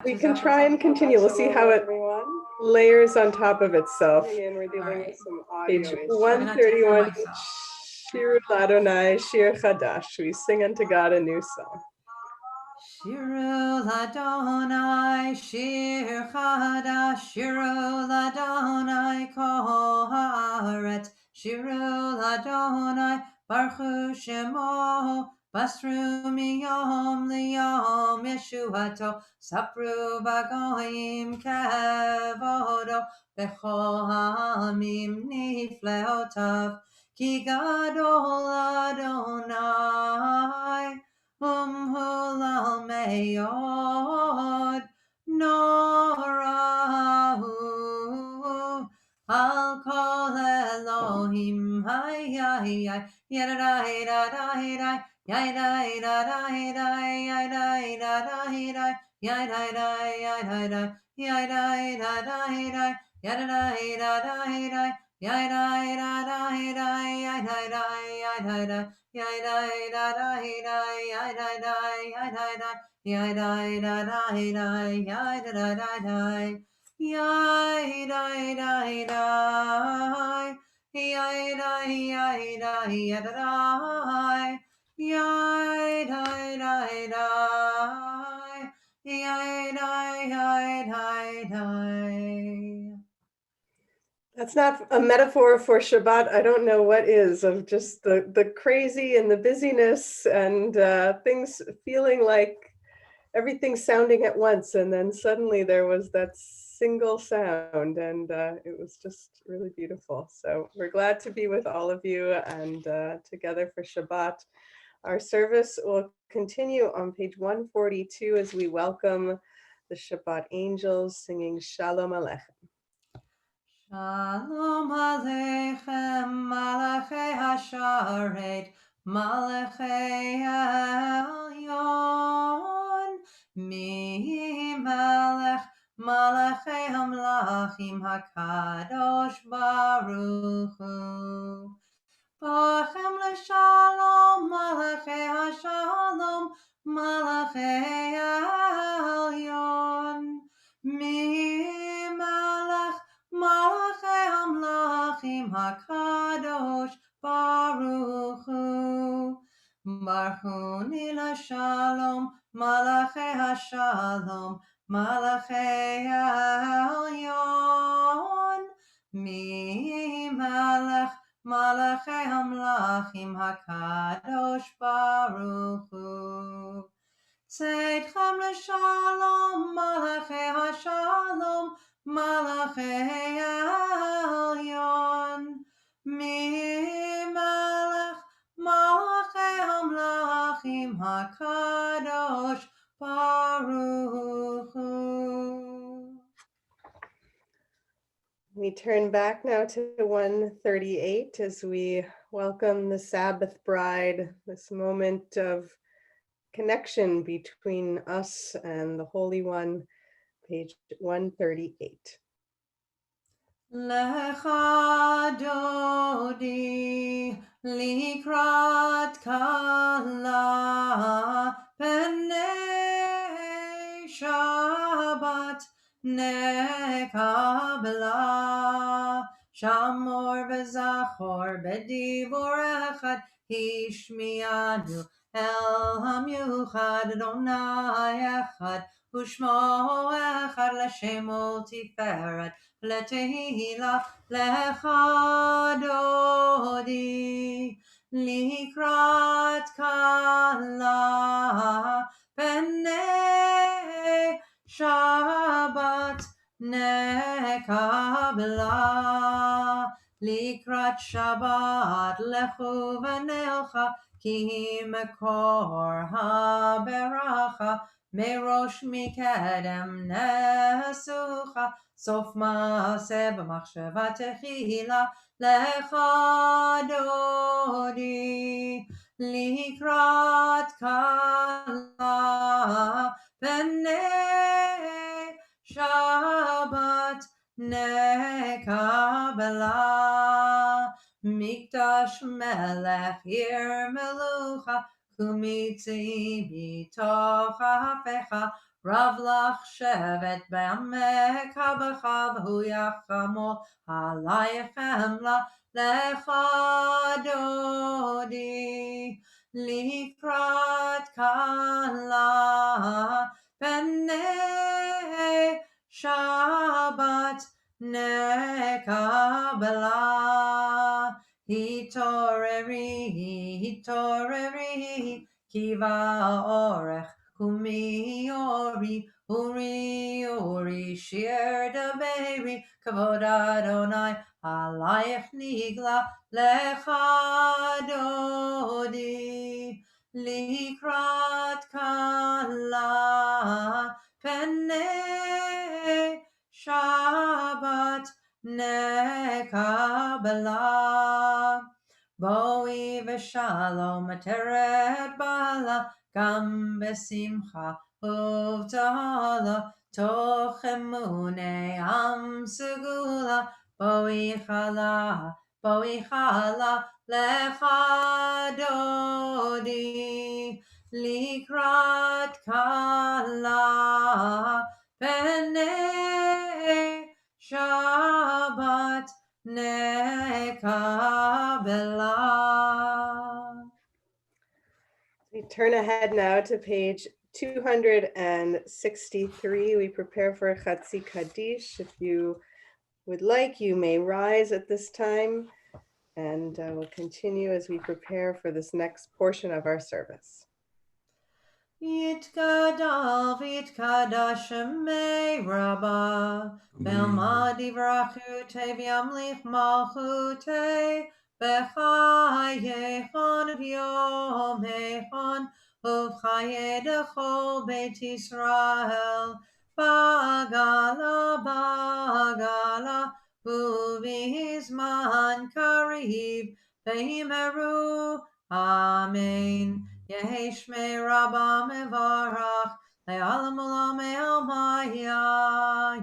We can try and continue. We'll see how it layers on top of itself. Page 131, Shir Ladonai, Shir Chadash. We sing unto God a new song. Shiru Ladonai, Shir Chadash, Shiru Ladonai, Kol Haaretz, Shiru Ladonai, Baruch Shemo, Basru miyom liyom Yeshuato, Sapru bagoyim kevodo, Bechol ha'amim nifleotav, Ki gadol Adonai, Hulal me'od norahu al kol Elohim hay yadai dadai yadai dadai yadai dadai yadai dadai yadai dadai yadai dadai yadai dadai Yai dai da da hi dai, yai dai dai, yai dai dai, yai dai da da hi dai, yai da da da dai, yai dai dai dai, yai dai yai dai yai da dai, yai dai dai dai, yai dai yai dai dai. That's not a metaphor for Shabbat. I don't know what is, of just the crazy and the busyness and things feeling like everything sounding at once. And then suddenly there was that single sound, and it was just really beautiful. So we're glad to be with all of you and together for Shabbat. Our service will continue on page 142 as we welcome the Shabbat angels singing Shalom Aleichem. Shalom Aleichem, Malachei Hasharet, Malachei Elyon, Mi Melech, Malachei Hamlachim, HaKadosh Baruch Hu. Bachem l'shalom, Malachei Hashalom, Malachei Elyon, Mi Melech, Malachei Hamlachim HaKadosh Baruch Hu. Baruchuni l'shalom, Malachei Hashalom, Malachei Elyon, Mi Melech, Malachei Hamlachim HaKadosh Baruch Hu. Tzedchem l'shalom, Malachei Hashalom, Malachei Elyon, Mi Melech, Malachei Hamlachim HaKadosh Baruch Hu. We turn back now to 138 as we welcome the Sabbath bride, this moment of connection between us and the Holy One, page 138. Lecha dodi likrat kala b'nei Shabbat nekabla shamor v'zachor b'dibor echad hishmiadu el hamyuchad Adonai echad u'shmo echad l'shemo tiferet לתהילה לך דודי לקראת כלה פני שבת נקבלה לקראת שבת לכו ונלכה כי מקור הברכה מראש מקדם נסוכה סוף מעשה במחשבה תחילה לך דודי לקראת כלה פני שבת נקבלה מקדש מלך עיר מלוכה קומי צאי מתוך ההפכה רב לך שבט בעמך בחבהו יחמו עלייך חמלה לך דודי לקראת כלה פני שבת נקבלה התעוררי כי באורך קומי אורי שיר דברי כבוד אדוני עלייך נגלה לך דודי לקראת כלה פני שבת נקבלה בואי ושלום עטרת בעלה גם בשמחה ובטהרה תוך אמוני עם סגולה בואי חלה לך דודי לקראת כלה פני שבת נקבלה. We turn ahead now to page 263. We prepare for Chatzi Kaddish. If you would like, you may rise at this time, and we'll continue as we prepare for this next portion of our service. יתגדל ויתקדש שמי רבה, ועמד יברכותי וימליך מלכותי, בחייכון ויומכון, ובחיי דכל בית ישראל, בגלה, ובזמן קריב, בהימרו, אמן. יהי שמי רבה מברך, לעולם עולם אלמיה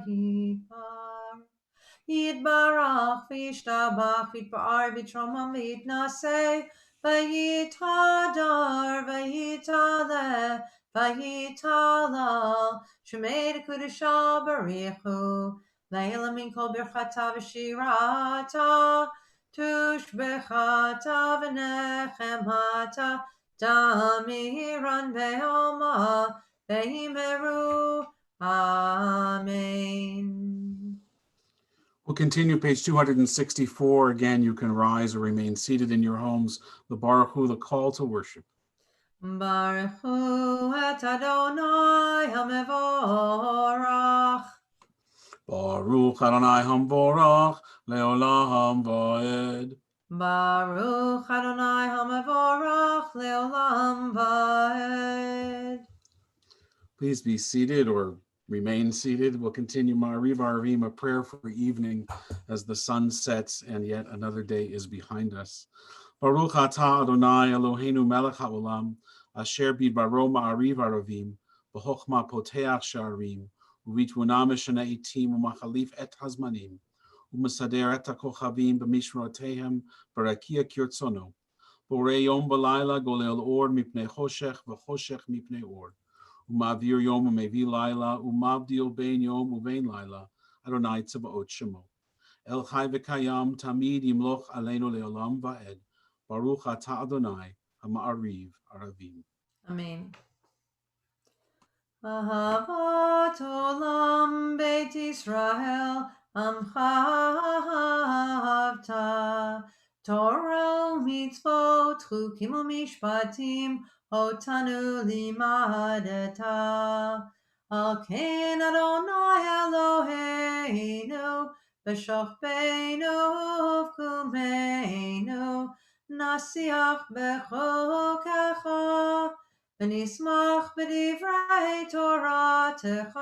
יתברך וישתבח ויתפאר ויתרומם ויתנשא ויתהדר ויתעלה ויתהלל שמי לקודשא בריחו לעילמים כל ברכתה ושירתה תושבחתה ונחמתה Damiran ve'oma ve'imeru. Amen. We'll continue page 264. Again, you can rise or remain seated in your homes. The Baruch Hu, the call to worship. Baruch Hu et Adonai hamevorach. Baruch Adonai hamvorach leolam va'ed. Baruch Adonai hamevorach leolam va'ed. Please be seated or remain seated. We'll continue Ma'ariv Arvim, a prayer for evening as the sun sets and yet another day is behind us. Baruch atah Adonai Eloheinu melech haolam asher bidbaro Ma'ariv Arvim b'chochma poteach sha'arim u'bitmuna meshana etim u'machalif et hazmanim u'mesader et hakochavim b'mishrotehem barakia kirtzono borei yom b'layla golel or mipnei choshech v'choshech mipnei or u'ma'avir yom u'mevi layla u'mavdil bein yom u'vein layla Adonai tzebaot shemo El chai v'kayam tamid yimloch aleinu leolam va'ed Baruch atah Adonai ha'ma'ariv aravim. Amen. Ahavat olam beit Israel amcha ahavta Torah u'mitzvot chukim u'mishpatim otanu limadeta Al ken Adonai Eloheinu b'shochbeinu uvkumeinu nasiach b'chokecha ונשמח בדברי תורתך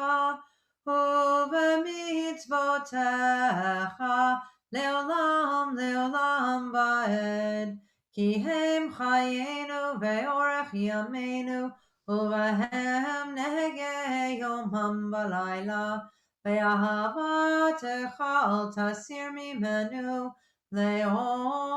ובמצוותיך לעולם לעולם ועד כי הם חיינו ואורך ימינו ובהם נהגה יומם ולילה ואהבתך אל תסיר ממנו לעולמים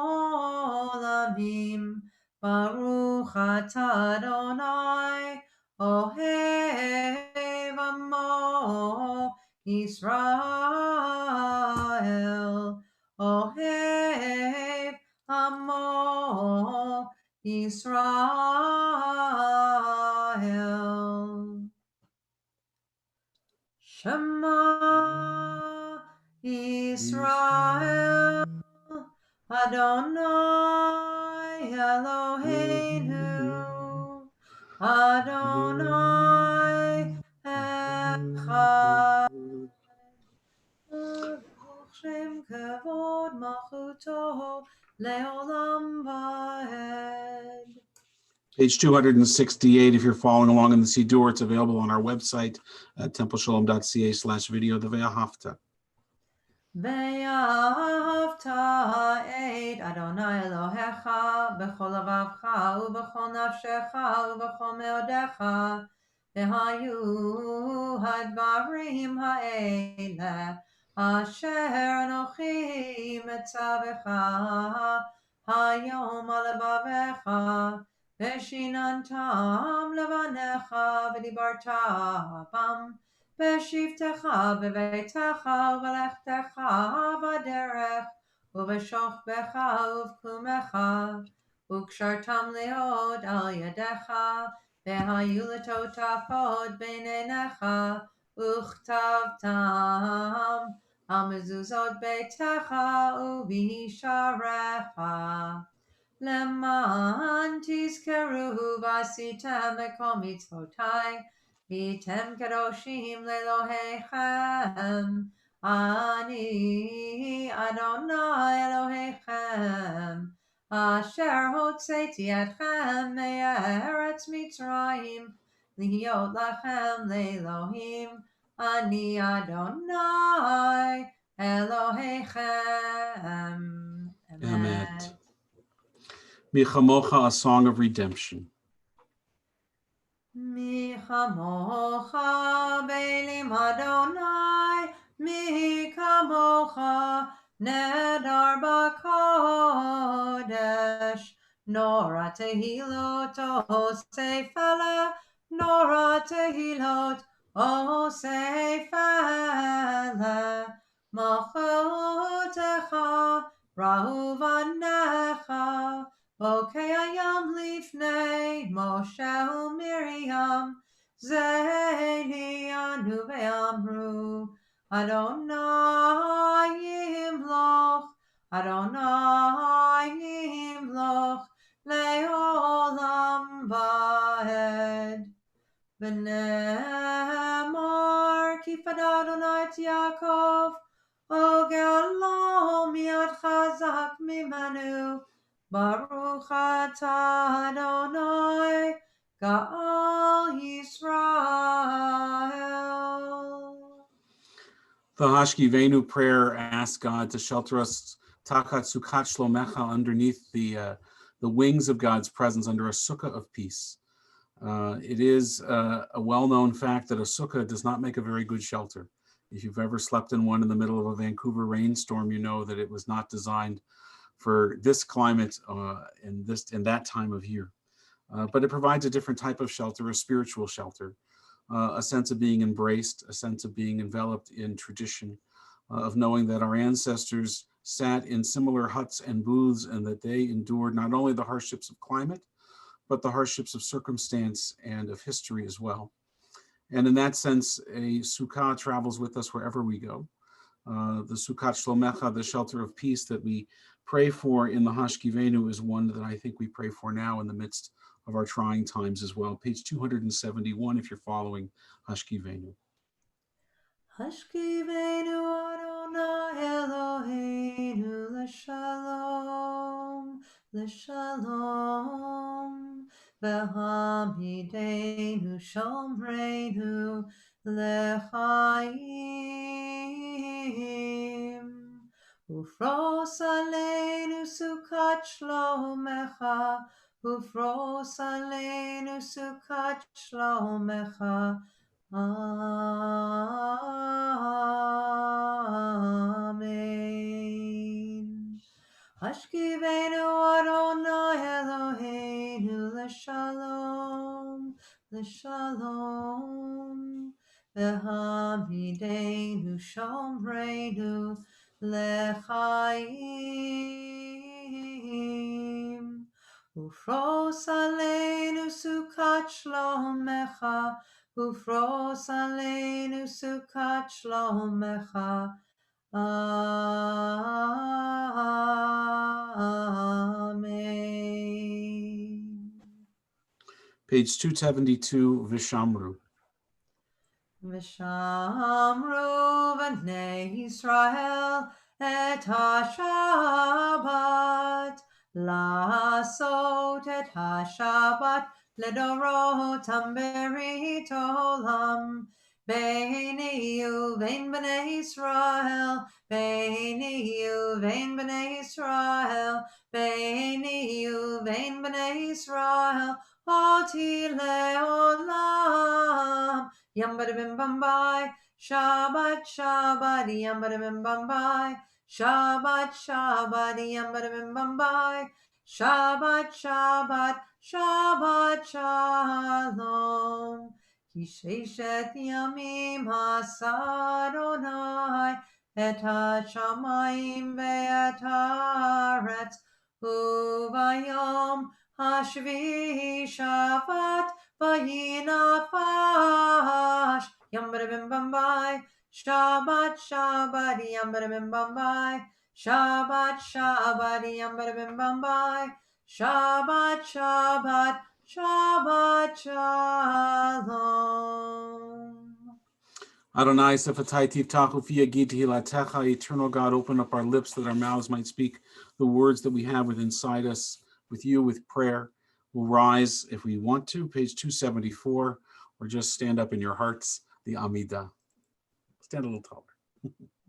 Baruch atah Adonai, Ohev amo Israel. Ohev amo Israel. Shema Israel, Adonai Eloheinu, Adonai Echad. Baruch Shem Kavod Malchuto Leolam Vaed. Page 268, if you're following along in the Siddur, it's available on our website at templeshalom.ca/video, the Ve'ahavta. ואהבת את אדוני אלוהיך בכל לבבך ובכל נפשך ובכל מאודיך, והיו הדברים האלה אשר אנוכי מצווך היום על לבביך, ושיננתם לבניך ודיברת בם בשבתך בביתך ובלכתך בדרך ובשוכבך ובקומך, וקשרתם להיות על ידיך, והיו לטוטפות בין עיניך, וכתבתם על מזוזות ביתך ובשעריך. למען תזכרו ועשיתם את כל מצוותיי, והייתם קדושים לאלוהיכם, אני אדוני אלוהיכם, אשר הוצאתי אתכם מארץ מצרים, להיות לכם לאלוהים, אני אדוני אלוהיכם. Amen. Michamocha, a song of redemption. מי כמוך באלים אדוני, מי כמוך נדר בקודש, נורא תהילות עושה פלא, נורא תהילות עושה פלא, מלכותך ראו בניך, בוקי הים לפני משה ומרים, זה עניינו ואמרו, אדוני ימלוך, אדוני ימלוך, לעולם ועד. ונאמר, כי פדה אדוני את יעקב, וגאלו מיד חזק ממנו, ברוך אתה אדוני גאל Yisrael. The Hashkivenu prayer asks God to shelter us Tachat Sukkot Shlomecha, underneath the wings of God's presence, under a sukkah of peace. It is a well-known fact that a sukkah does not make a very good shelter. If you've ever slept in one in the middle of a Vancouver rainstorm, you know that it was not designed for this climate in that time of year. But it provides a different type of shelter, a spiritual shelter, a sense of being embraced, a sense of being enveloped in tradition, of knowing that our ancestors sat in similar huts and booths and that they endured not only the hardships of climate, but the hardships of circumstance and of history as well. And in that sense, a sukkah travels with us wherever we go. The Sukkot Shlomecha, the shelter of peace that we pray for in the Hashkivenu, is one that I think we pray for now in the midst of our trying times as well. Page 271, if you're following Hashkivenu. Hashkivenu Adonai Eloheinu l'shalom, l'shalom, v'hamidenu shomreinu l'chaim, ufros aleinu sukkot shlomecha, ufros aleinu sukkot shlomecha, Amen. Hashkivenu Adonai Eloheinu l'shalom, l'shalom, והעמידנו שומרנו לחיים. ופרוס עלינו סוכת שלומך, ופרוס עלינו סוכת שלומך. Amen. Page 272, Vishamru. ושמרו בני ישראל את השבת, לעשות את השבת לדורותם ברית עולם. ביני ובין בני ישראל, ביני ובין בני ישראל, ביני ובין בני ישראל, אותי לעולם. Yum bada bim bum bye, Shabbat, Shabbat, yum bada bim bum bye, Shabbat, Shabbat, yum bada bim bum bye, Shabbat, Shabbat, Shabbat, Shalom. Ki sheshet yamim asa Adonai et hashamayim ve'et haaretz, uvayom hashvi Shabbat Vayinafash, yum bada bim bum bye, Shabbat, Shabbat, yum bada bim bum bye, Shabbat, Shabbat, yum bada bim bum bye, Shabbat, Shabbat, Shabbat, Shalom. Adonai Sephatai Tiftachu Fi Yagid Tehilatecha. Eternal God, open up our lips that our mouths might speak the words that we have within inside us. With you, with prayer, we'll rise if we want to. Page 274, or just stand up in your hearts. The Amidah. Stand a little taller.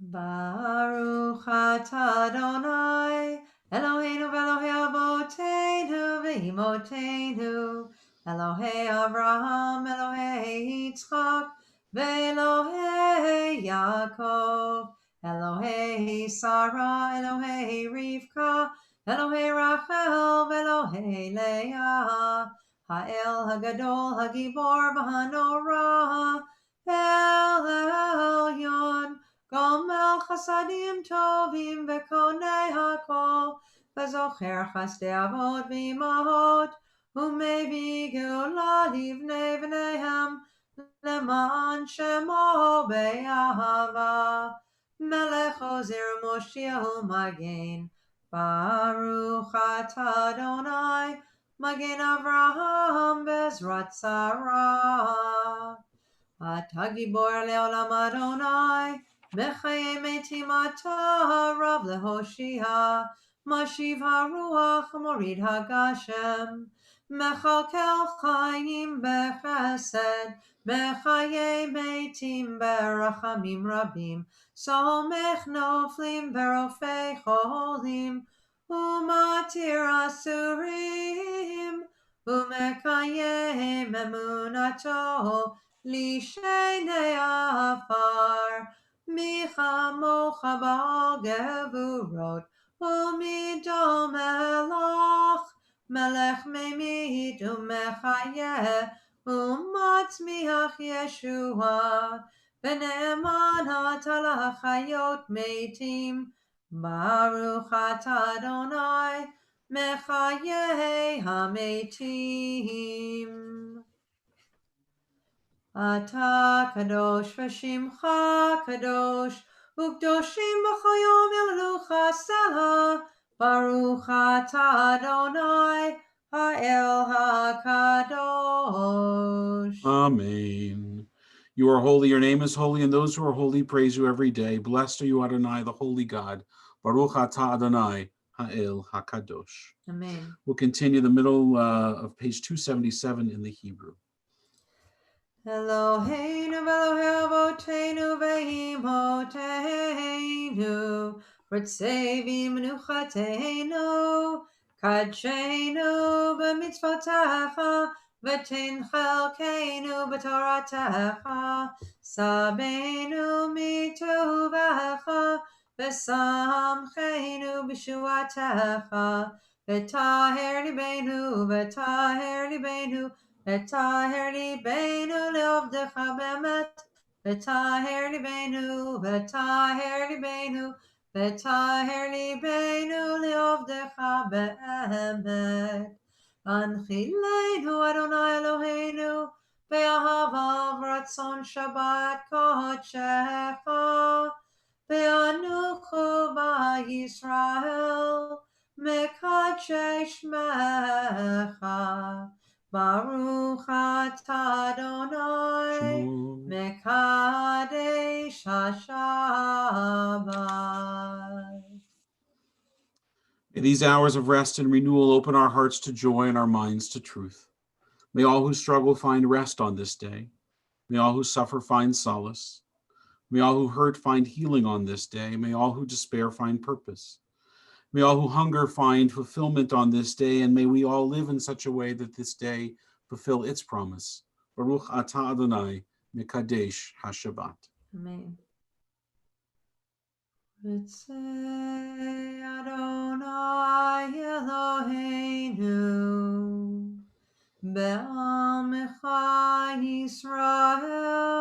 Baruch atah Adonai, Eloheinu v'Elohei Avoteinu v'Imotenu, Elohei Avraham, Elohei Yitzchak, v'Elohei Yaakov, Elohei Sarah, Elohei Rivka, Elohei Rachel, v'Elohei Leah, Ha'el Hagadol, Hagibor v'Hanorah, El Elyon, Gomel chasadim tovim v'konei hakol, v'zocher chasdei avot v'imahot, u'mevi geula livnei v'neihem, leman shemo be'ahava, melech ozer Moshiach u'magen, Baruch atah Adonai, magen Avraham v'ezrat Sarah. Atah gibor le'olam Adonai, Mechaye metim atah rav lehoshia, Mashiv haruach morid hagashem, Mechalkel chayim bechesed, Mechaye metim berachamim rabim, Somech noflim verofei cholim, Umatir asurim, Umekayem emunato, Lishenei afar, Michamocha ba'al gevurot, Umidom elach, Melech memit umechayeh, Umatzmiach Yeshua, V'ne'eman atah lachayot meitim, Baruch atah Adonai, Mechayeh hametim. Ata kadosh v'shimcha kadosh, u'kdoshim b'chayom yalelucha sela, Baruch atah Adonai, ha'el ha'kadosh. Amen. You are holy, your name is holy, and those who are holy praise you every day. Blessed are you, Adonai, the holy God. Baruch atah Adonai, ha'el ha'kadosh. Amen. We'll continue the middle of page 277 in the Hebrew. Eloheinu v'Elohei Avoteinu v'Imotenu, Ritzei v'Menuchateinu, Kadshenu b'mitzvotecha, V'ten chelkeinu b'toratecha, Sabeinu mitovecha, V'samcheinu b'shuatecha, V'taher libenu, V'taher libenu, V'taher libenu le'ovdecha be'emet, V'taher libeinu, v'taher libeinu, v'taher libeinu li'ovdecha be'emet. Anchileinu Adonai Eloheinu, ve'ahavav ratzon Shabbat kodeshecha, ve'anuchu ba'Yisrael, mekadesh shmecha. Baruch atah Adonai, Shmo. mekadesh haShabbat. May these hours of rest and renewal open our hearts to joy and our minds to truth. May all who struggle find rest on this day. May all who suffer find solace. May all who hurt find healing on this day. May all who despair find purpose. May all who hunger find fulfillment on this day, and may we all live in such a way that this day fulfill its promise. Baruch atah Adonai, mekadesh haShabbat. Amen. V'tzei Adonai Eloheinu, be'amecha Yisrael,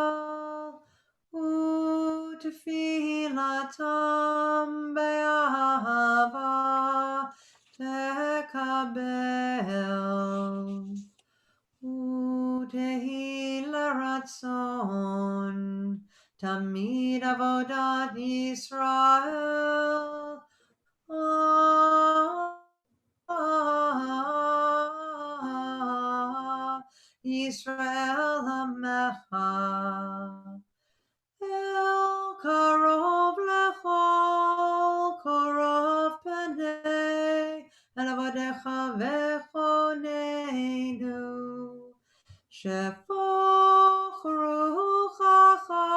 u'tefilatam be'ahava tekabel, u'tehi l'ratzon tamid avodat Yisrael. Yisrael Hamecha, El Karov Lechol Korov Penei, El Avodecha Vechoneinu, Shefoch Ruchacha,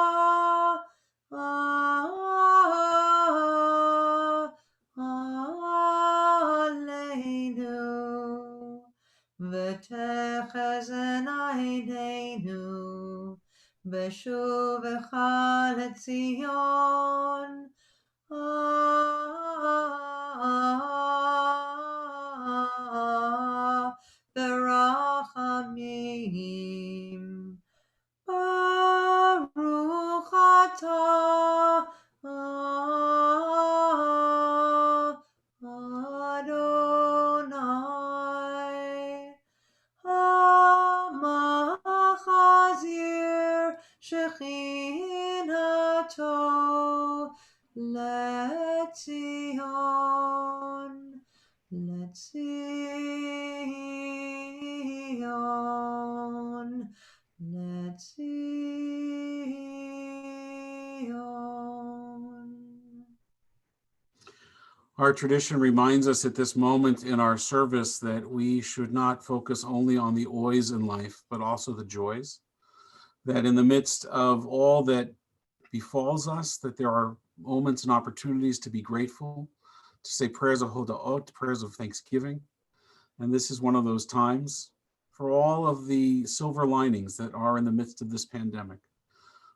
Aleinu, v'techezen eineinu, b'shuvecha leTzion, berachamim. Baruch atah Adonai, hamachazir shechinato leTzion, leTzion. Our tradition reminds us at this moment in our service that we should not focus only on the oys in life, but also the joys. That in the midst of all that befalls us, that there are moments and opportunities to be grateful, to say prayers of hoda'ot, prayers of thanksgiving. And this is one of those times for all of the silver linings that are in the midst of this pandemic,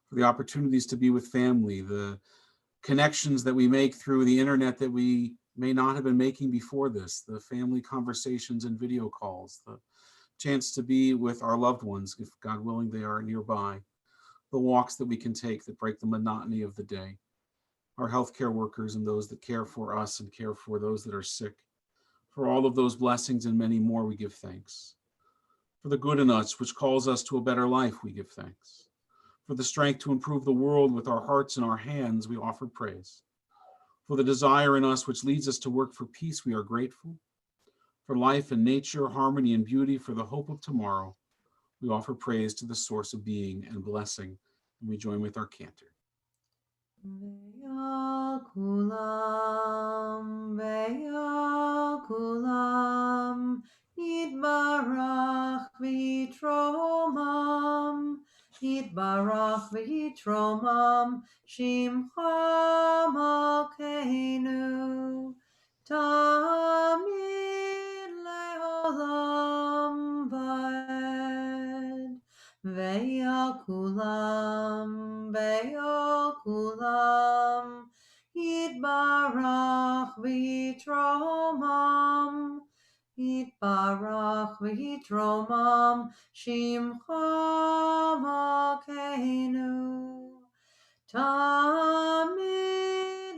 for the opportunities to be with family, the connections that we make through the internet that we may not have been making before this, the family conversations and video calls, the chance to be with our loved ones, if God willing they are nearby, the walks that we can take that break the monotony of the day, our healthcare workers and those that care for us and care for those that are sick. For all of those blessings and many more, we give thanks. For the good in us, which calls us to a better life, we give thanks. For the strength to improve the world with our hearts and our hands, we offer praise. For the desire in us which leads us to work for peace, we are grateful. For life and nature, harmony and beauty, for the hope of tomorrow, we offer praise to the source of being and blessing, and we join with our cantor. Ve'yal kulam, yitbarach v'yitromam, yitbarach v'yitromam, shimcha malkeinu, tamid le'olam va'ed. Ve'yal kulam, yitbarach v'yitromam, יתברך ויתרומם שמך מלכנו תמיד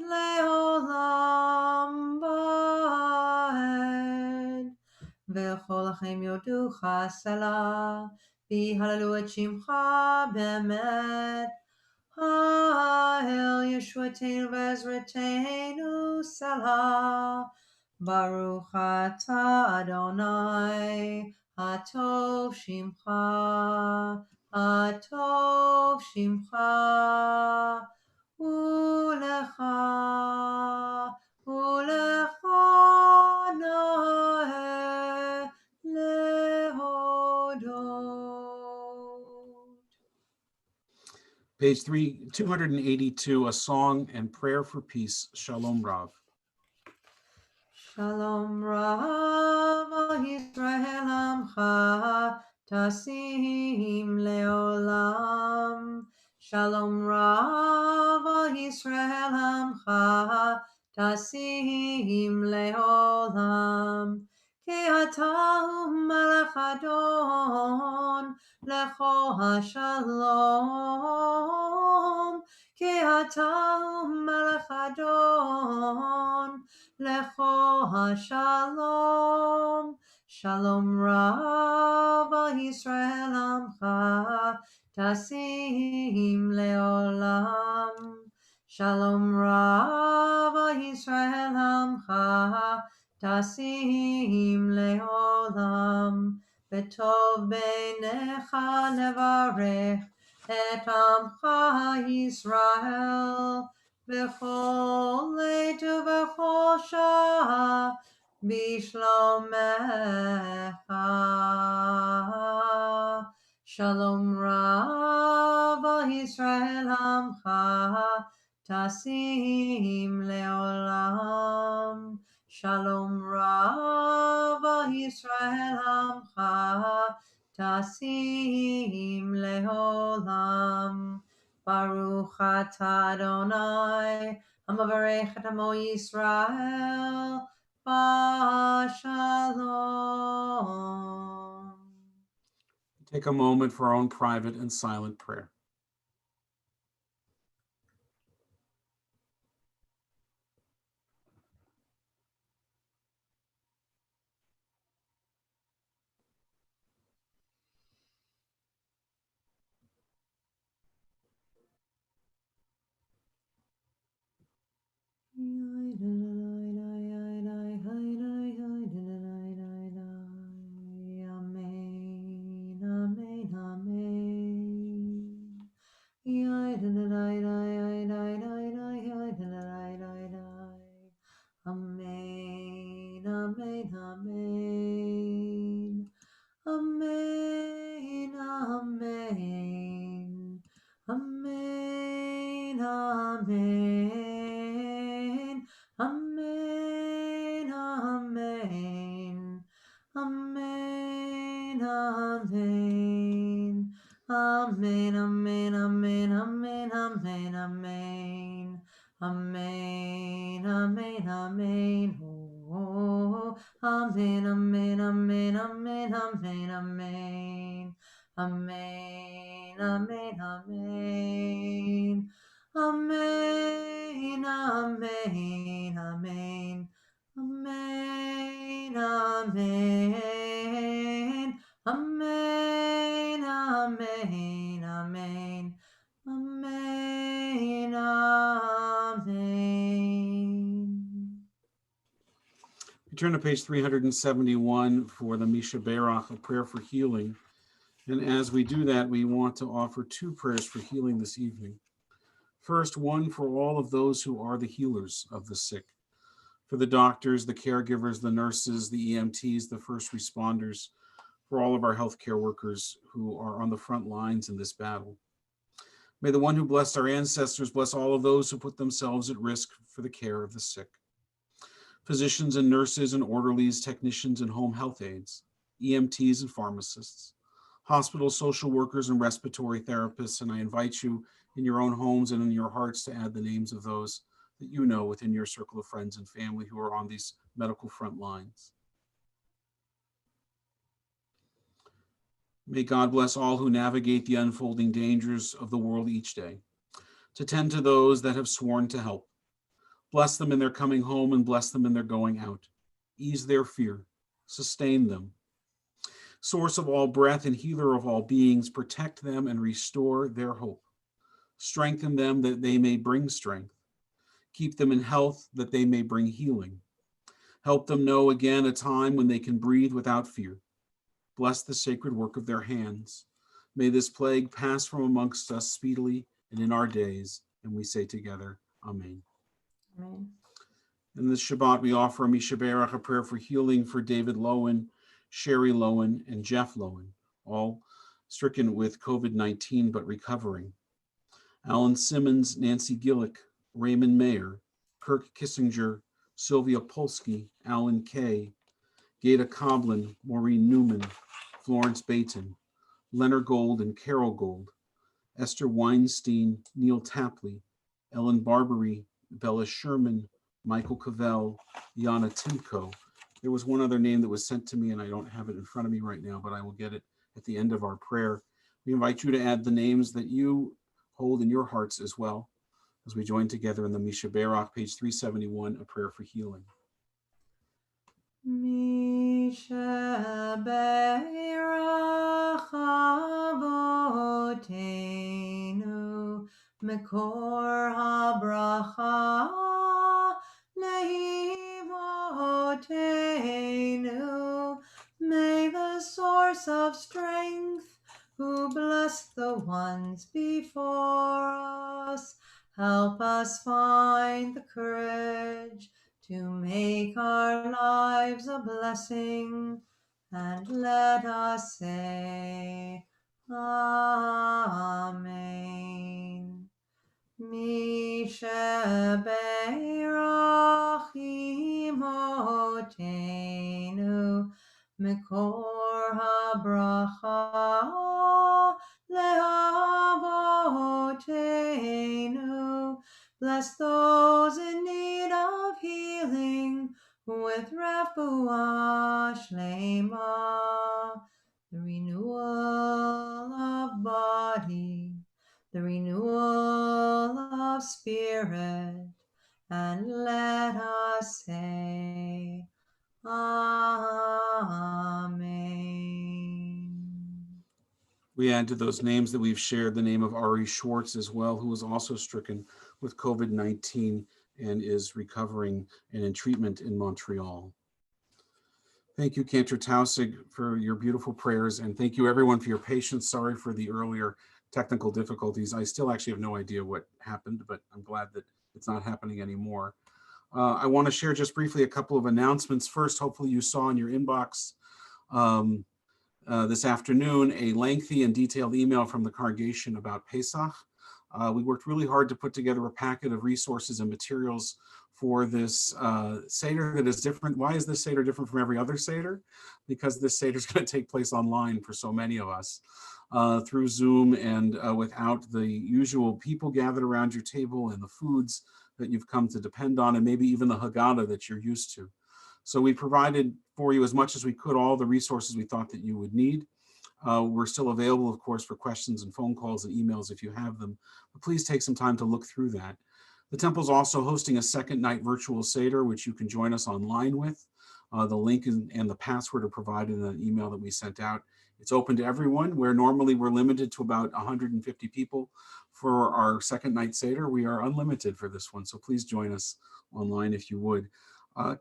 לעולם ועד. וכל החיים יודוך סלה, ויהללו את שמך באמת. האל ישועתנו ועזרתנו סלה. ברוך אתה אדוני, הטוב שמך, הטוב שמך, ולך נאה להודות. Page 282, a song and prayer for peace, Shalom Rav. Shalom Rav Yisrael Amcha Tasim Leolam. Shalom Rav Yisrael Amcha Tasim Leolam. Ki ata Melech Adon Lecho HaShalom. Ki ata Melech Adon Lecho HaShalom. Shalom Rav Yisrael Amcha Tasim Leolam. Shalom Rav Yisrael Amcha Tasim Leolam. Betov Beinecha Levarech Et Amcha Yisrael B'chol leit ובכל שעה בשלומך. שלום רב על ישראל עמך תשים לעולם. שלום רב על ישראל עמך תשים לעולם. ברוך אתה אדוני המברך את עמו ישראל בשלום. Take a moment for our own private and silent prayer. Amen, amen, amen, amen, amen, amen. Amen, amen, amen. Oh, amen, amen, amen, amen, amen, amen. Amen, amen, amen. Amen, amen, amen. Amen, amen. Amen, amen, amen, amen, amen. We turn to page 371 for the Misha Berach, a prayer for healing. And as we do that, we want to offer two prayers for healing this evening. First, one for all of those who are the healers of the sick, for the doctors, the caregivers, the nurses, the EMTs, the first responders, for all of our healthcare workers who are on the front lines in this battle. May the one who blessed our ancestors bless all of those who put themselves at risk for the care of the sick. Physicians and nurses and orderlies, technicians and home health aides, EMTs and pharmacists, hospital social workers and respiratory therapists, and I invite you in your own homes and in your hearts to add the names of those that you know within your circle of friends and family who are on these medical front lines. May God bless all who navigate the unfolding dangers of the world each day, to tend to those that have sworn to help. Bless them in their coming home and bless them in their going out. Ease their fear, sustain them. Source of all breath and healer of all beings, protect them and restore their hope. Strengthen them that they may bring strength. Keep them in health that they may bring healing. Help them know again a time when they can breathe without fear. Bless the sacred work of their hands. May this plague pass from amongst us speedily and in our days. And we say together, Amen. Amen. In this Shabbat, we offer a Mishaberach, a prayer for healing for David Lowen, Sherry Lowen, and Jeff Lowen, all stricken with COVID-19 but recovering. Alan Simmons, Nancy Gillick, Raymond Mayer, Kirk Kissinger, Sylvia Polsky, Alan Kay, Gada Coblin, Maureen Newman, Florence Bayton, Leonard Gold and Carol Gold, Esther Weinstein, Neil Tapley, Ellen Barbary, Bella Sherman, Michael Cavell, Yana Timko. There was one other name that was sent to me and I don't have it in front of me right now, but I will get it at the end of our prayer. We invite you to add the names that you hold in your hearts as well as we join together in the Misha Berach, page 371, a prayer for healing. Misha Berach Avotenu Mekor HaBracha Leivotenu. May the source of strength, who blessed the ones before us, help us find the courage to make our lives a blessing, and let us say, Amen. Misha Beirach Imotenu Mekor HaBracha Lehavotenu. Bless those in need of healing with refuah shlema, the renewal of body, the renewal of spirit, and let us say, Amen. We add to those names that we've shared the name of Ari Schwartz as well, who was also stricken with COVID-19 and is recovering and in treatment in Montreal. Thank you, Cantor Tausig, for your beautiful prayers, and thank you everyone for your patience. Sorry for the earlier technical difficulties. I still actually have no idea what happened, but I'm glad that it's not happening anymore. I want to share just briefly a couple of announcements. First, hopefully you saw in your inbox this afternoon a lengthy and detailed email from the congregation about Pesach. We worked really hard to put together a packet of resources and materials for this Seder that is different. Why is this Seder different from every other Seder? Because this Seder is going to take place online for so many of us through Zoom and without the usual people gathered around your table and the foods that you've come to depend on, and maybe even the Haggadah that you're used to. So we provided for you as much as we could, all the resources we thought that you would need. We're still available, of course, for questions and phone calls and emails if you have them, but please take some time to look through that. The Temple's also hosting a second night virtual Seder, which you can join us online with. The link and the password are provided in an email that we sent out. It's open to everyone, where normally we're limited to about 150 people for our second night Seder. We are unlimited for this one, so please join us online if you would.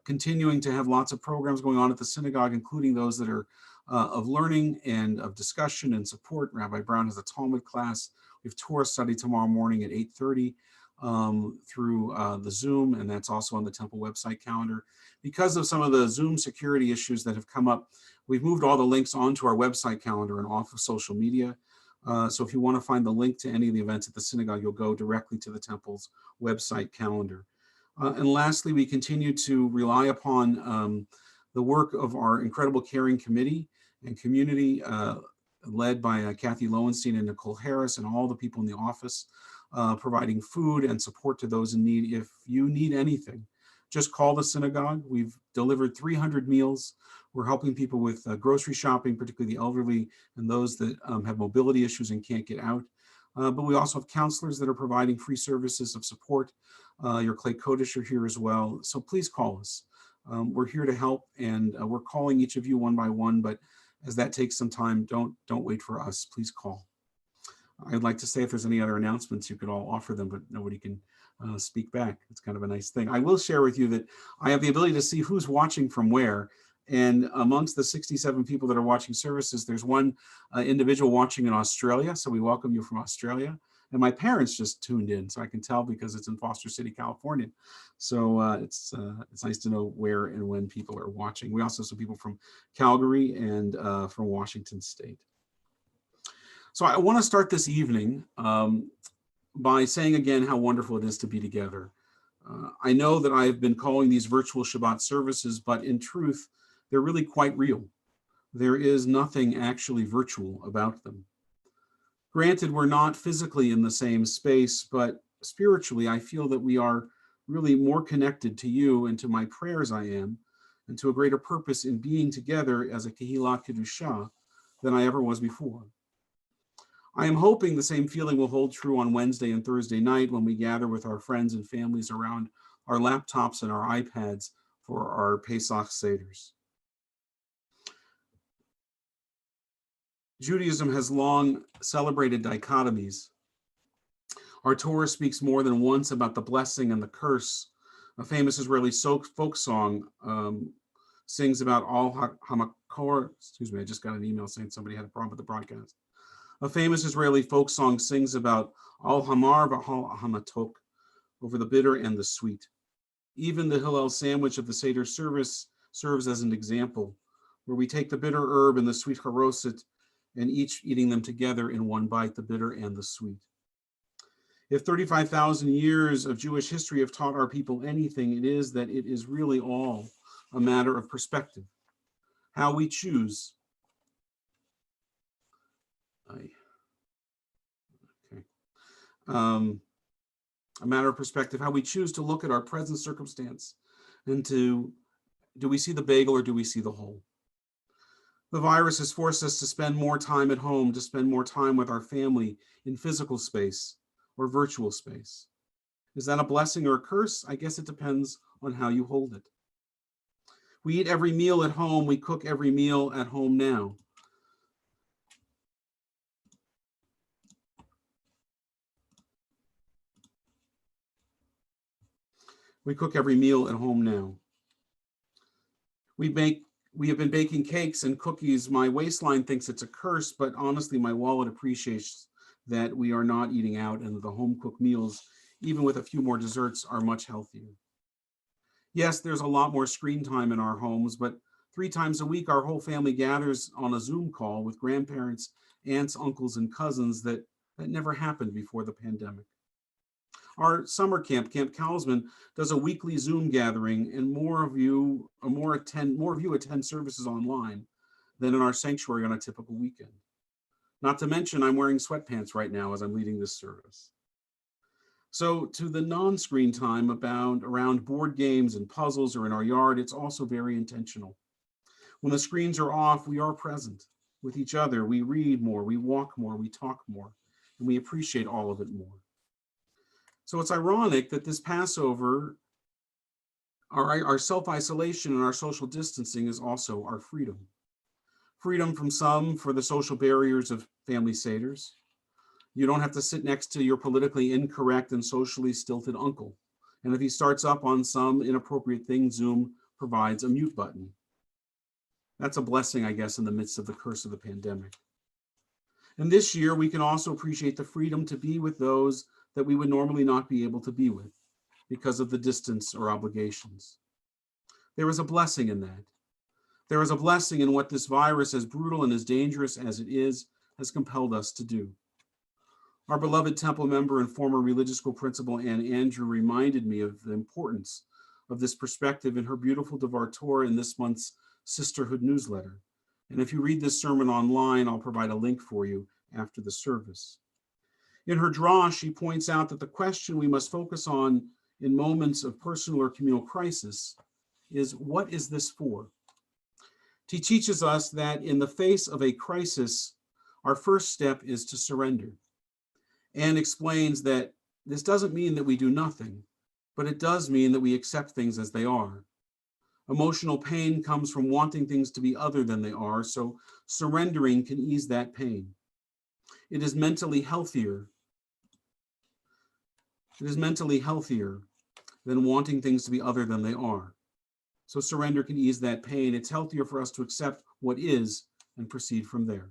Continuing to have lots of programs going on at the synagogue, including those that are of learning and of discussion and support. Rabbi Brown has a Talmud class. We have Torah study tomorrow morning at 8:30 through the Zoom, and that's also on the Temple website calendar. Because of some of the Zoom security issues that have come up, we've moved all the links onto our website calendar and off of social media. So if you want to find the link to any of the events at the synagogue, you'll go directly to the Temple's website calendar. And lastly, we continue to rely upon the work of our incredible caring committee and community led by Kathy Lowenstein and Nicole Harris and all the people in the office, providing food and support to those in need. If you need anything, just call the synagogue. We've delivered 300 meals. We're helping people with grocery shopping, particularly the elderly and those that have mobility issues and can't get out. But we also have counselors that are providing free services of support. Your Clay Kodesh are here as well. So please call us. We're here to help, and we're calling each of you one by one, but as that takes some time, don't wait for us. Please call. I'd like to say if there's any other announcements, you could all offer them, but nobody can speak back. It's kind of a nice thing. I will share with you that I have the ability to see who's watching from where. And amongst the 67 people that are watching services, there's one individual watching in Australia. So we welcome you from Australia. And my parents just tuned in, so I can tell because it's in Foster City, California. So it's nice to know where and when people are watching. We also have some people from Calgary and from Washington State. So I want to start this evening by saying again how wonderful it is to be together. I know that I've been calling these virtual Shabbat services, but in truth, they're really quite real. There is nothing actually virtual about them. Granted, we're not physically in the same space, but spiritually, I feel that we are really more connected to you and to my prayers I am, and to a greater purpose in being together as a Kehillah Kedusha than I ever was before. I am hoping the same feeling will hold true on Wednesday and Thursday night when we gather with our friends and families around our laptops and our iPads for our Pesach Seders. Judaism has long celebrated dichotomies. Our Torah speaks more than once about the blessing and the curse. A famous Israeli folk song sings about all hamakor. Excuse me, I just got an email saying somebody had a problem with the broadcast. A famous Israeli folk song sings about al hamar v'al hamatok, over the bitter and the sweet. Even the Hillel sandwich of the Seder service serves as an example, where we take the bitter herb and the sweet haroset, and each eating them together in one bite, the bitter and the sweet. If 35,000 years of Jewish history have taught our people anything, it is that it is really all a matter of perspective, how we choose. A matter of perspective, how we choose to look at our present circumstance and do we see the bagel or do we see the whole? The virus has forced us to spend more time at home, to spend more time with our family in physical space or virtual space. Is that a blessing or a curse? I guess it depends on how you hold it. We eat every meal at home. We cook every meal at home now. We cook every meal at home now. We have been baking cakes and cookies. My waistline thinks it's a curse, but honestly, my wallet appreciates that we are not eating out and the home cooked meals, even with a few more desserts, are much healthier. Yes, there's a lot more screen time in our homes, but 3 times a week, our whole family gathers on a Zoom call with grandparents, aunts, uncles, and cousins that never happened before the pandemic. Our summer camp, Camp Kalsman, does a weekly Zoom gathering, and more of you attend services online than in our sanctuary on a typical weekend. Not to mention, I'm wearing sweatpants right now as I'm leading this service. So to the non-screen time around board games and puzzles or in our yard, it's also very intentional. When the screens are off, we are present with each other. We read more, we walk more, we talk more, and we appreciate all of it more. So it's ironic that this Passover, our self-isolation and our social distancing is also our freedom. Freedom from some for the social barriers of family seders. You don't have to sit next to your politically incorrect and socially stilted uncle. And if he starts up on some inappropriate thing, Zoom provides a mute button. That's a blessing, I guess, in the midst of the curse of the pandemic. And this year, we can also appreciate the freedom to be with those that we would normally not be able to be with because of the distance or obligations. There is a blessing in that. There is a blessing in what this virus, as brutal and as dangerous as it is, has compelled us to do. Our beloved Temple member and former religious school principal, Ann Andrew, reminded me of the importance of this perspective in her beautiful Devar Torah in this month's Sisterhood newsletter. And if you read this sermon online, I'll provide a link for you after the service. In her draw, she points out that the question we must focus on in moments of personal or communal crisis is, what is this for? He teaches us that in the face of a crisis, our first step is to surrender, and explains that this doesn't mean that we do nothing, but it does mean that we accept things as they are. Emotional pain comes from wanting things to be other than they are, so surrendering can ease that pain. It is mentally healthier. It is mentally healthier than wanting things to be other than they are. So surrender can ease that pain. It's healthier for us to accept what is and proceed from there.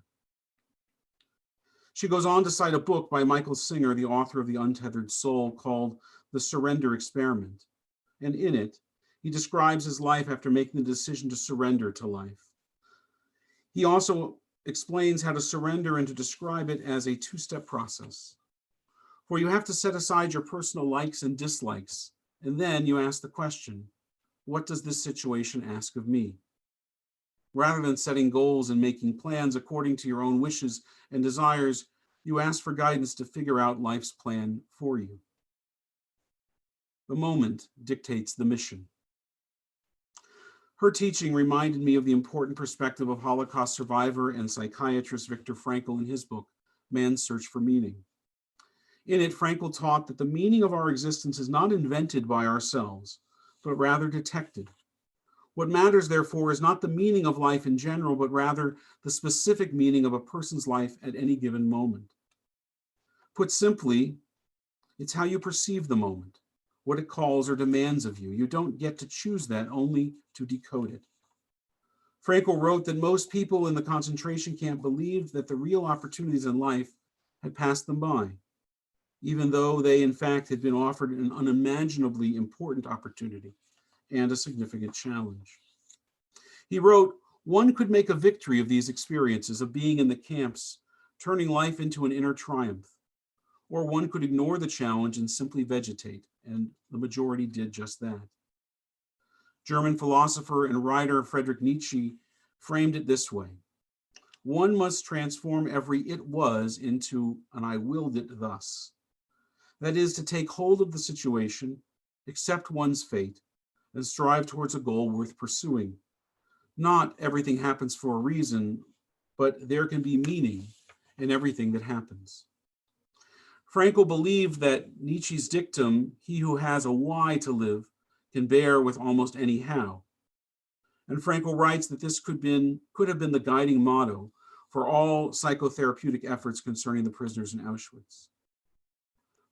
She goes on to cite a book by Michael Singer, the author of The Untethered Soul, called The Surrender Experiment. And in it, he describes his life after making the decision to surrender to life. He also explains how to surrender and to describe it as a two-step process. For you have to set aside your personal likes and dislikes, and then you ask the question, what does this situation ask of me? Rather than setting goals and making plans according to your own wishes and desires, you ask for guidance to figure out life's plan for you. The moment dictates the mission. Her teaching reminded me of the important perspective of Holocaust survivor and psychiatrist Viktor Frankl in his book, Man's Search for Meaning. In it, Frankl taught that the meaning of our existence is not invented by ourselves, but rather detected. What matters, therefore, is not the meaning of life in general, but rather the specific meaning of a person's life at any given moment. Put simply, it's how you perceive the moment, what it calls or demands of you. You don't get to choose that, only to decode it. Frankl wrote that most people in the concentration camp believed that the real opportunities in life had passed them by, even though they, in fact, had been offered an unimaginably important opportunity and a significant challenge. He wrote, one could make a victory of these experiences of being in the camps, turning life into an inner triumph, or one could ignore the challenge and simply vegetate, and the majority did just that. German philosopher and writer Friedrich Nietzsche framed it this way: one must transform every it was into an I willed it thus. That is, to take hold of the situation, accept one's fate, and strive towards a goal worth pursuing. Not everything happens for a reason, but there can be meaning in everything that happens. Frankl believed that Nietzsche's dictum, he who has a why to live can bear with almost any how. And Frankl writes that this could have been the guiding motto for all psychotherapeutic efforts concerning the prisoners in Auschwitz.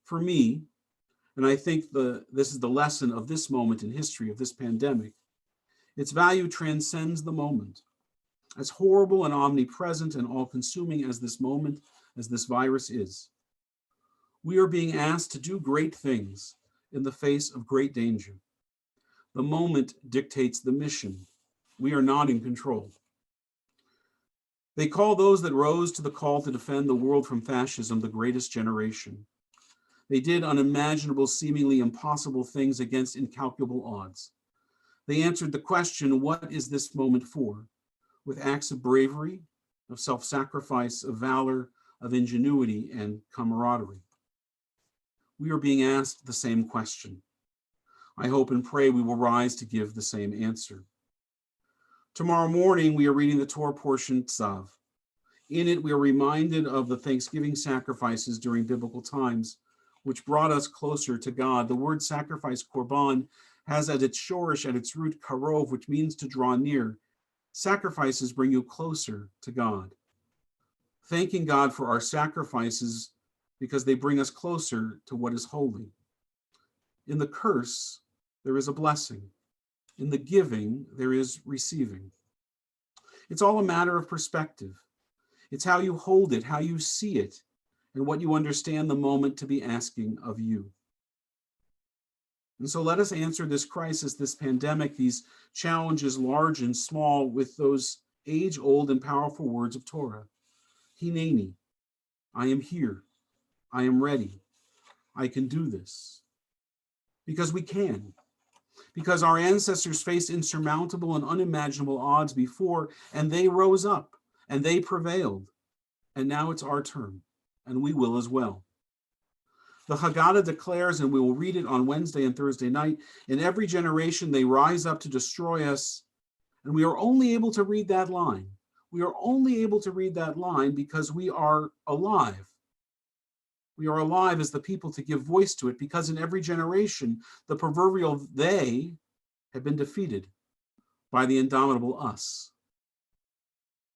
For me, and I think this is the lesson of this moment in history, of this pandemic, its value transcends the moment. As horrible and omnipresent and all-consuming as this moment, as this virus is, we are being asked to do great things in the face of great danger. The moment dictates the mission. We are not in control. They call those that rose to the call to defend the world from fascism the greatest generation. They did unimaginable, seemingly impossible things against incalculable odds. They answered the question, what is this moment for? With acts of bravery, of self-sacrifice, of valor, of ingenuity, and camaraderie. We are being asked the same question. I hope and pray we will rise to give the same answer. Tomorrow morning, we are reading the Torah portion Tzav. In it, we are reminded of the Thanksgiving sacrifices during biblical times, which brought us closer to God. The word sacrifice, korban, has at its shorish, at its root, karov, which means to draw near. Sacrifices bring you closer to God. Thanking God for our sacrifices because they bring us closer to what is holy. In the curse, there is a blessing. In the giving, there is receiving. It's all a matter of perspective. It's how you hold it, how you see it, and what you understand the moment to be asking of you. And so let us answer this crisis, this pandemic, these challenges, large and small, with those age-old and powerful words of Torah. Hineni, I am here. I am ready. I can do this. Because we can. Because our ancestors faced insurmountable and unimaginable odds before, and they rose up, and they prevailed. And now it's our turn, and we will as well. The Haggadah declares, and we will read it on Wednesday and Thursday night, in every generation they rise up to destroy us, And we are only able to read that line. We are only able to read that line because we are alive. We are alive as the people to give voice to it, because in every generation, the proverbial they have been defeated by the indomitable us.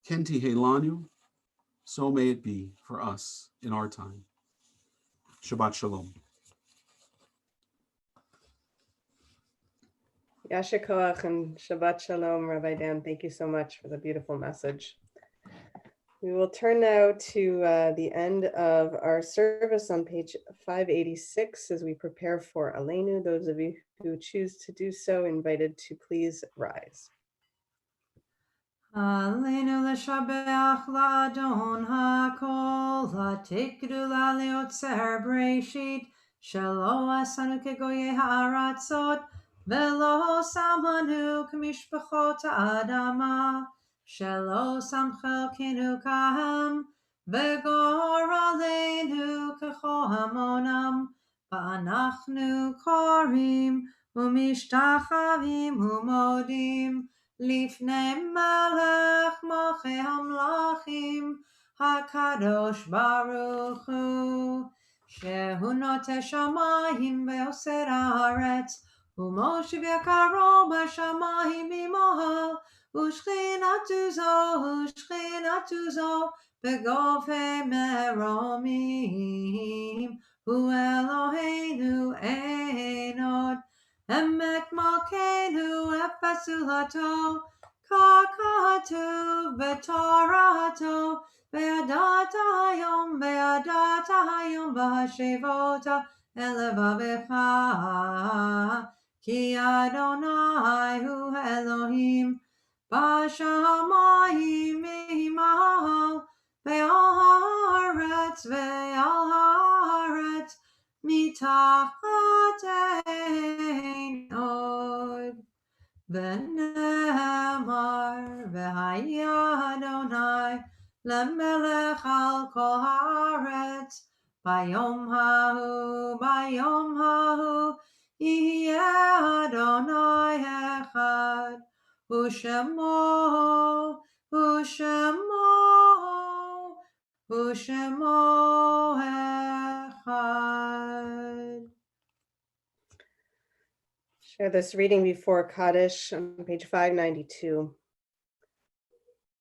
Kenti Helanu, so may it be for us in our time. Shabbat Shalom. Yasher Koach and Shabbat Shalom, Rabbi Dan. Thank you so much for the beautiful message. We will turn now to the end of our service on page 586 as we prepare for Aleinu. Those of you who choose to do so, invited to please rise. Aleinu l'shabeach la'adon ha'kol, ha'tikdu la'leotzer breshit, shelo asanu kegoye ha'aratzot, velo samanu k'mishpachot ha'adama, shelo samchelkenu kaham, v'gor aleinu k'chohamonam, va'anachnu korim, u'mishtachavim u'modim, Lifnei Melech Malchei Hamlachim HaKadosh Baruch Hu Shehu Noteh Shamayim Ve'oser Haaretz U'moshiv Yakaro B'Shamayim Imohal U'shchinatu zo Begovei Meromim Hu Eloheinu Ein Od Emek Malkeinu Efesulato Kakatu Betorato Beadata Hayom Vahashivota Elevavecha Ki Adonai Hu Elohim Bashamayim Mimal Ve'al Haaretz Mitachat ein od v'nemar v'haya Adonai lemelech al kol haaretz bayom hahu yihye Adonai echad u'shemo echad. Share this reading before Kaddish on page 592.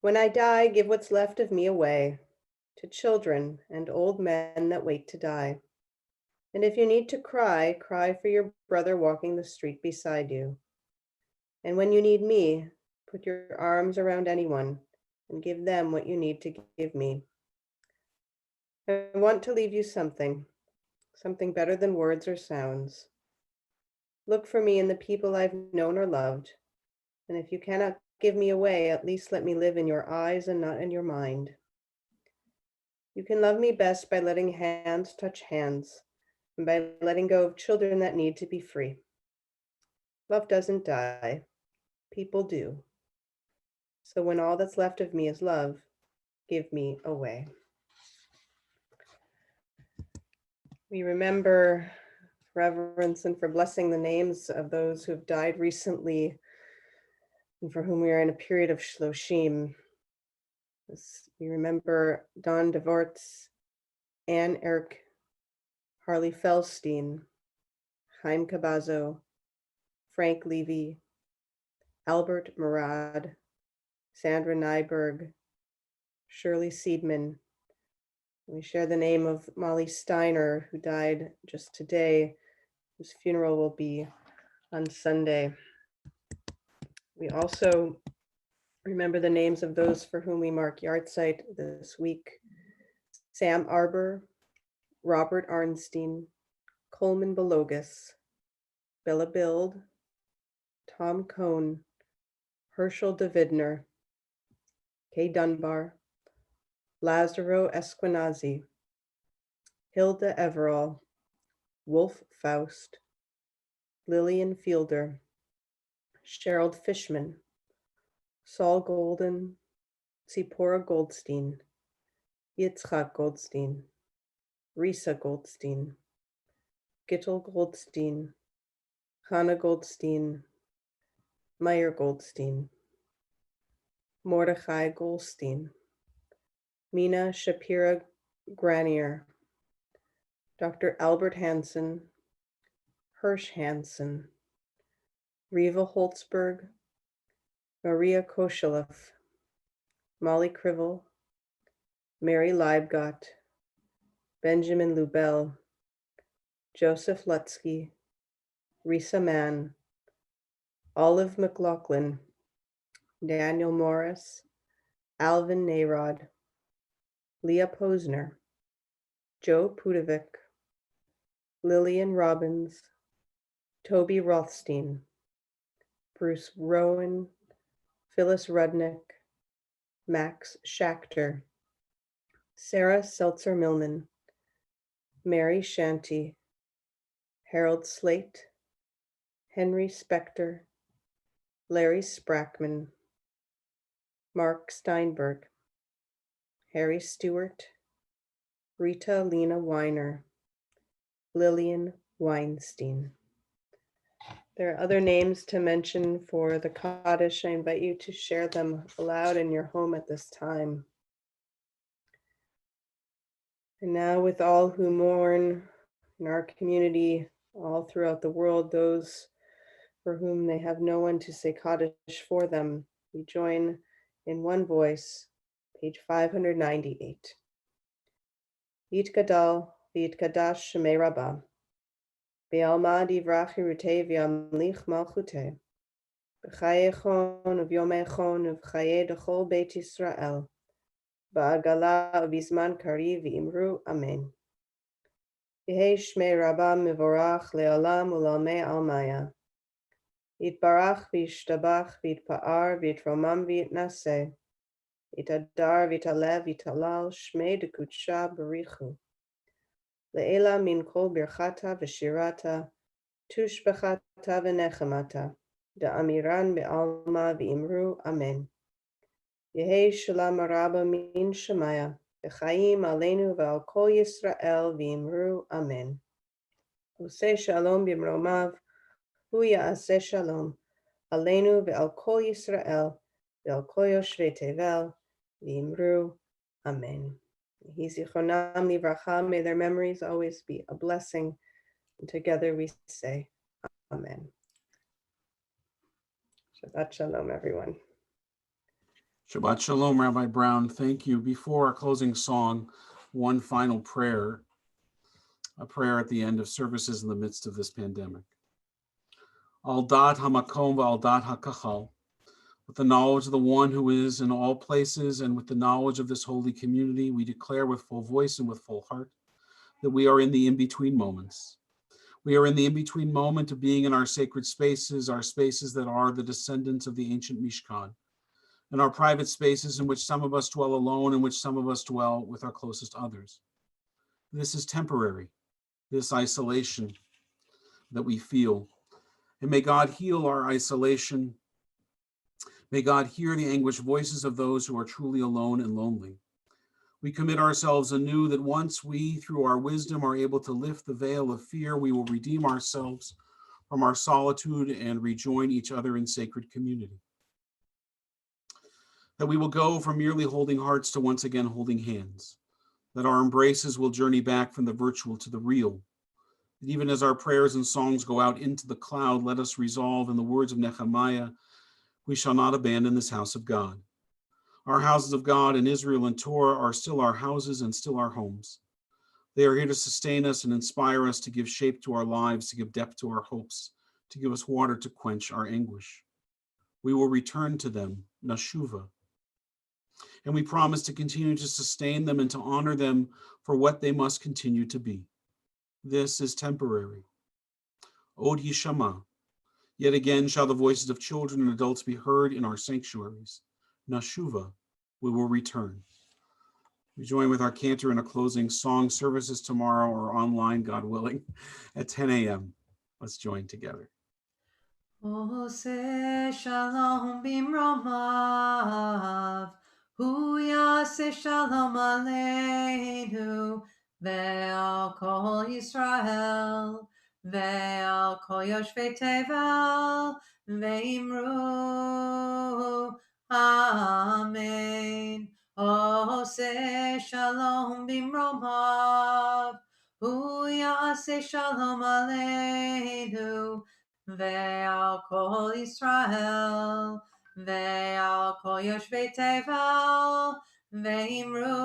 When I die, give what's left of me away to children and old men that wait to die. And if you need to cry, cry for your brother walking the street beside you. And when you need me, put your arms around anyone and give them what you need to give me. I want to leave you something better than words or sounds. Look for me in the people I've known or loved. And if you cannot give me away, at least let me live in your eyes and not in your mind. You can love me best by letting hands touch hands and by letting go of children that need to be free. Love doesn't die. People do. So when all that's left of me is love, give me away. We remember reverence and for blessing the names of those who have died recently and for whom we are in a period of shloshim. We remember Don DeVortz, Anne Erk, Harley Felstein, Chaim Cabazo, Frank Levy, Albert Murad, Sandra Nyberg, Shirley Seidman. We share the name of Molly Steiner, who died just today, whose funeral will be on Sunday. We also remember the names of those for whom we mark yahrzeit this week: Sam Arbor, Robert Arnstein, Coleman Belogus, Bella Bild, Tom Cohn, Herschel Davidner, Kay Dunbar, Lazaro Esquenazi, Hilda Everall, Wolf Faust, Lillian Fielder, Sherald Fishman, Saul Golden, Zipporah Goldstein, Yitzchak Goldstein, Risa Goldstein, Gittel Goldstein, Hannah Goldstein, Meyer Goldstein, Mordechai Goldstein, Mina Shapira Granier, Dr. Albert Hansen, Hirsch Hansen, Riva Holtzberg, Maria Koshelov, Molly Krivel, Mary Leibgott, Benjamin Lubell, Joseph Lutsky, Risa Mann, Olive McLaughlin, Daniel Morris, Alvin Nayrod, Leah Posner, Joe Pudovic, Lillian Robbins, Toby Rothstein, Bruce Rowan, Phyllis Rudnick, Max Schachter, Sarah Seltzer-Millman, Mary Shanty, Harold Slate, Henry Spector, Larry Sprackman, Mark Steinberg, Harry Stewart, Rita Lena Weiner, Lillian Weinstein. There are other names to mention for the Kaddish. I invite you to share them aloud in your home at this time. And now with all who mourn in our community, all throughout the world, those for whom they have no one to say Kaddish for them, we join in one voice, page 598. Yitgadal v'yitkadash shemei Rabbah, v'yalma divrach hirutei v'yamlich malchutei, b'chaye chon u'vyomei chon u'v'chaye d'chol beit Yisrael, ba'agala u'bizman kari v'imru amen. Yehei shmei Rabbah mivorach le'olam u'lalmei almaya. Yitbarach v'yishtabach v'yitpa'ar v'yitromam v'yitnaseh. Yitadar v'yitalev v'yitalal shmei d'kudsha barichu. Le'ela min kol birchata v'shirata tushbachata v'nechemata. Da'amiran be'alma v'imru amen. Yehei shalom rabba min shemaya. V'chaim aleinu v'al kol Yisrael v'imru amen. Oseh shalom b'mromav. Hu ya'aseh shalom. Aleinu ve'al kol Yisrael, ve'al kol yoshvei tevel, v'imru, amen. Yehi zichronam livracha, may their memories always be a blessing. And together we say, amen. Shabbat shalom, everyone. Shabbat Shalom, Rabbi Brown. Thank you. Before our closing song, one final prayer, a prayer at the end of services in the midst of this pandemic. Al dat hamakom v'al dat hakachal, with the knowledge of the one who is in all places and with the knowledge of this holy community, we declare with full voice and with full heart that we are in the in-between moments. We are in the in-between moment of being in our sacred spaces, our spaces that are the descendants of the ancient Mishkan, and our private spaces in which some of us dwell alone, in which some of us dwell with our closest others. This is temporary, this isolation that we feel. And may God heal our isolation. May God hear the anguished voices of those who are truly alone and lonely. We commit ourselves anew that once we, through our wisdom, are able to lift the veil of fear, we will redeem ourselves from our solitude and rejoin each other in sacred community. That we will go from merely holding hearts to once again holding hands. That our embraces will journey back from the virtual to the real. That even as our prayers and songs go out into the cloud, let us resolve in the words of Nehemiah, we shall not abandon this house of God. Our houses of God in Israel and Torah are still our houses and still our homes. They are here to sustain us and inspire us, to give shape to our lives, to give depth to our hopes, to give us water to quench our anguish. We will return to them, Nashuva. And we promise to continue to sustain them and to honor them for what they must continue to be. This is temporary. Od Yishama. Yet again shall the voices of children and adults be heard in our sanctuaries. Nashuva, we will return. We join with our cantor in a closing song. Services tomorrow or online, God willing, at 10 a.m. Let's join together. Oseh shalom bimromav, hu yaseh shalom aleinu, ve'al kol Yisrael, ve'al kol yoshvei tevel, ve'imru Amen. Ose shalom bimromav, hu ya'aseh shalom aleinu, ve'al kol Yisrael, ve'al kol yoshvei tevel, ve'imru.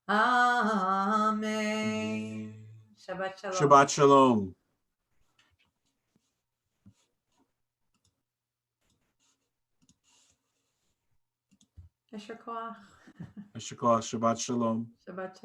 Amen. Shabbat shalom. Shabbat Shalom. Yasher koach. Shabbat Shalom. Shabbat shalom.